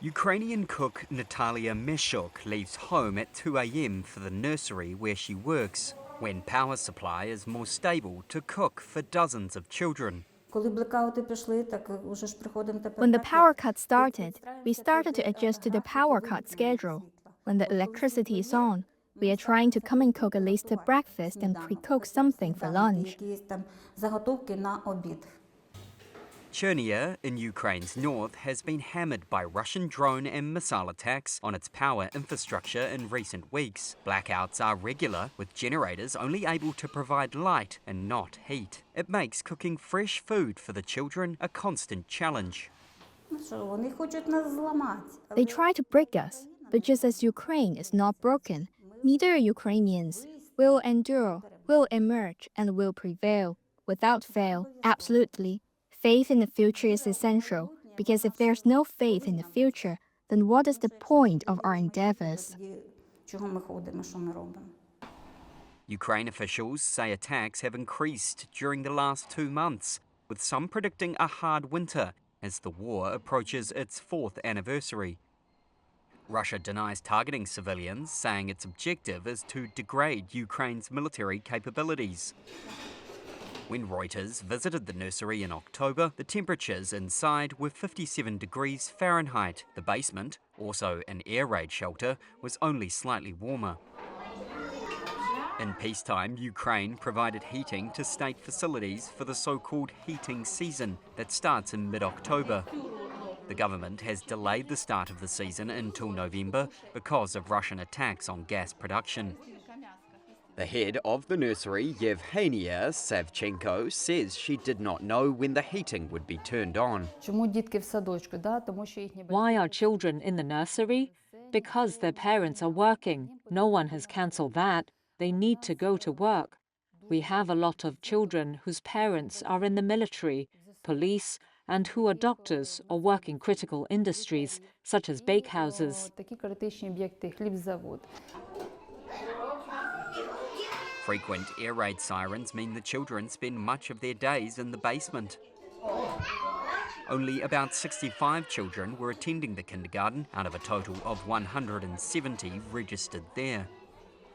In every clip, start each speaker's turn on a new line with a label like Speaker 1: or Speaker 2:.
Speaker 1: Ukrainian cook Natalia Meshok leaves home at 2 a.m. for the nursery where she works, when power supply is more stable to cook for dozens of children.
Speaker 2: When the
Speaker 3: power cut started, we started to adjust to the power cut schedule. When the electricity is on, we are trying to come and cook at least a breakfast and pre-cook something for lunch.
Speaker 1: Chernia, in Ukraine's north, has been hammered by Russian drone and missile attacks on its power infrastructure in recent weeks. Blackouts are regular, with generators only able to provide light and not heat. It makes cooking fresh food for the children a constant challenge.
Speaker 3: They try to break us, but just as Ukraine is not broken, neither Ukrainians will endure, will emerge, and will prevail. Without fail, absolutely. Faith in the future is essential, because if there's no faith in the future, then what is the point of our endeavors?
Speaker 1: Ukraine officials say attacks have increased during the last 2 months, with some predicting a hard winter as the war approaches its 4th anniversary. Russia denies targeting civilians, saying its objective is to degrade Ukraine's military capabilities. When Reuters visited the nursery in October, the temperatures inside were 57 degrees Fahrenheit. The basement, also an air raid shelter, was only slightly warmer. In peacetime, Ukraine provided heating to state facilities for the so-called heating season that starts in mid-October. The government has delayed the start of the season until November because of Russian attacks on gas production. The head of the nursery, Yevhenia Savchenko, says she did not know when the heating would be turned on.
Speaker 4: Why are children in the nursery? Because their parents are working. No one has cancelled that. They need to go to work. We have a lot of children whose parents are in the military, police, and who are doctors or work in critical industries, such as bakehouses.
Speaker 1: Frequent air raid sirens mean the children spend much of their days in the basement. Only about 65 children were attending the kindergarten out of a total of 170 registered there.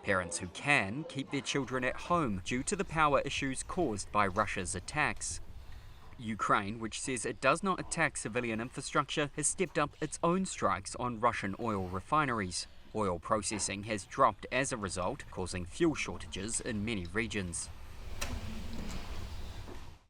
Speaker 1: Parents who can keep their children at home due to the power issues caused by Russia's attacks. Ukraine, which says it does not attack civilian infrastructure, has stepped up its own strikes on Russian oil refineries. Oil processing has dropped as a result, causing fuel shortages in many regions.